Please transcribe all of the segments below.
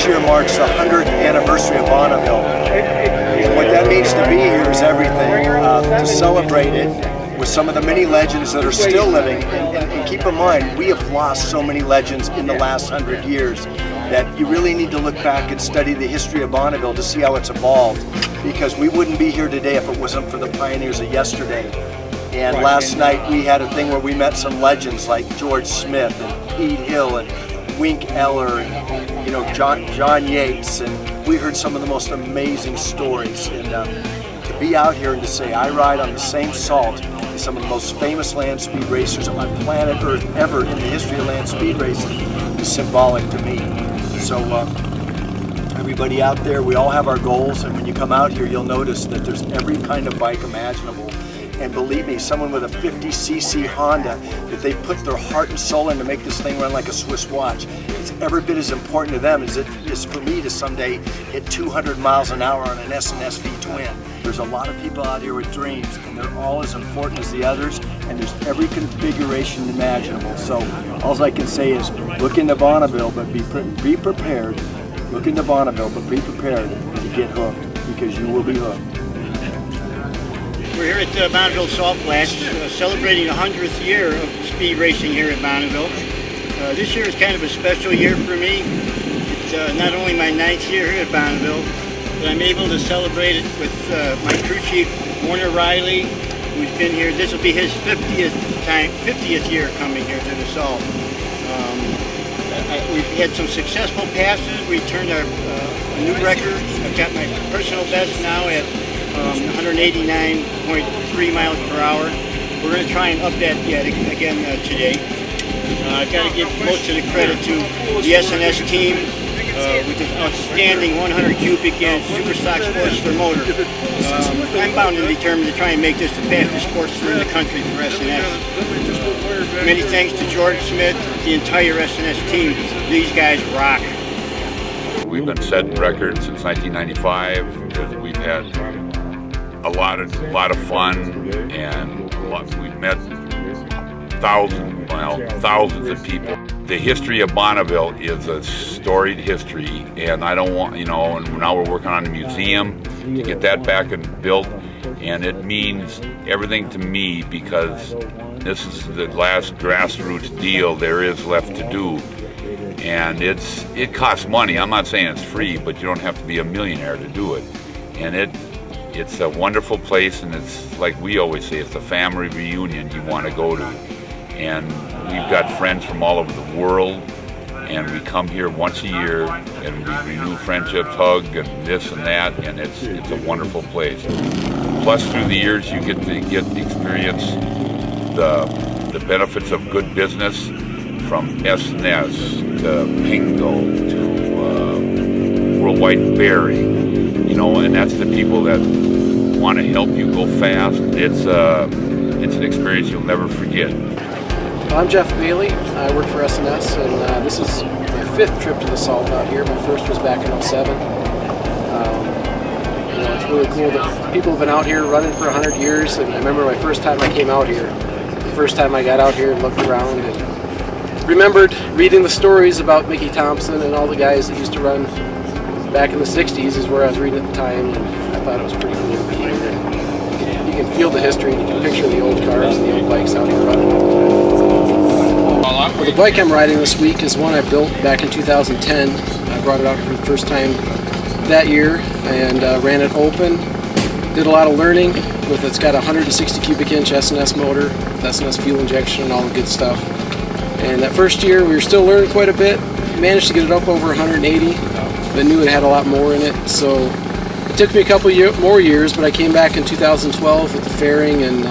this year marks the 100th anniversary of Bonneville. And what that means to me here is everything. To celebrate it with some of the many legends that are still living. And keep in mind, we have lost so many legends in the last 100 years that you really need to look back and study the history of Bonneville to see how it's evolved. Because we wouldn't be here today if it wasn't for the pioneers of yesterday. And last night we had a thing where we met some legends like George Smith and Pete Hill and Wink Eller and, you know, John Yates, and we heard some of the most amazing stories. And to be out here and to say I ride on the same salt as some of the most famous land speed racers on planet Earth ever in the history of land speed racing is symbolic to me. So everybody out there, we all have our goals, and when you come out here you'll notice that there's every kind of bike imaginable. And believe me, someone with a 50cc Honda, if they put their heart and soul in to make this thing run like a Swiss watch, it's every bit as important to them as it is for me to someday hit 200 miles an hour on an S&S V-twin. There's a lot of people out here with dreams, and they're all as important as the others, and there's every configuration imaginable. So all I can say is look into Bonneville, but be prepared. Look into Bonneville, but be prepared to get hooked, because you will be hooked. We're here at Bonneville Salt Flats, celebrating the 100th year of speed racing here at Bonneville. This year is kind of a special year for me. It's not only my 9th year here at Bonneville, but I'm able to celebrate it with my crew chief, Warner Riley, who's been here. This will be his 50th year coming here to the Salt. We've had some successful passes. We turned a new record. I've got my personal best now at 189.3 miles per hour. We're going to try and up that yet again today. I've got to give most of the credit to the S&S team with this outstanding 100 cubic inch super stock Sportster motor. I'm bound and determined to try and make this the fastest Sportster in the country for S&S. Many thanks to George Smith, the entire S&S team. These guys rock. We've been setting records since 1995. We've had a lot of fun, and we've met thousands of people. The history of Bonneville is a storied history, and I don't want, you know, and now we're working on a museum to get that back and built, and it means everything to me because this is the last grassroots deal there is left to do. And it costs money. I'm not saying it's free, but you don't have to be a millionaire to do it. And it's a wonderful place, and it's like we always say, it's a family reunion you want to go to. And we've got friends from all over the world, and we come here once a year, and we renew friendships, hug, and this and that, and it's a wonderful place. Plus, through the years, you get to experience the benefits of good business, from S&S to Pingo to Worldwide Bearing, you know, and that's the people that want to help you go fast. It's an experience you'll never forget. I'm Jeff Bailey. I work for S&S, and this is my 5th trip to the Salt out here. My first was back in '07. You know, it's really cool that people have been out here running for 100 years, and I remember my first time I came out here. The first time I got out here and looked around and remembered reading the stories about Mickey Thompson and all the guys that used to run back in the 60s is where I was reading at the time, and I thought it was pretty cool to be here. And you can feel the history, you can picture the old cars and the old bikes out here running. Well, the bike I'm riding this week is one I built back in 2010. I brought it out for the first time that year and ran it open. Did a lot of learning with it. It's got a 160 cubic inch S&S motor, with S&S fuel injection and all the good stuff. And that first year we were still learning quite a bit. Managed to get it up over 180, but knew it had a lot more in it. So it took me a couple more years, but I came back in 2012 with the fairing and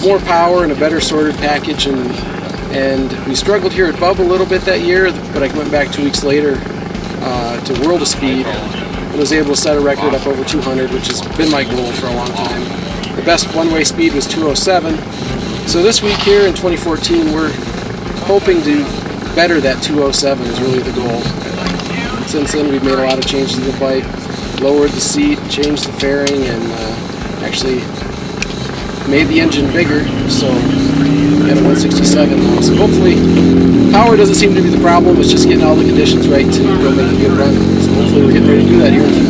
more power and a better sorted package. And we struggled here at Bub a little bit that year, but I went back 2 weeks later to World of Speed and was able to set a record up over 200, which has been my goal for a long time. The best one-way speed was 207. So this week here in 2014, we're hoping to better that 207 is really the goal. Since then, we've made a lot of changes to the bike, lowered the seat, changed the fairing, and actually made the engine bigger. So at a 167 now. So hopefully, power doesn't seem to be the problem. It's just getting all the conditions right to go make a good run. So hopefully we're getting ready to do that here in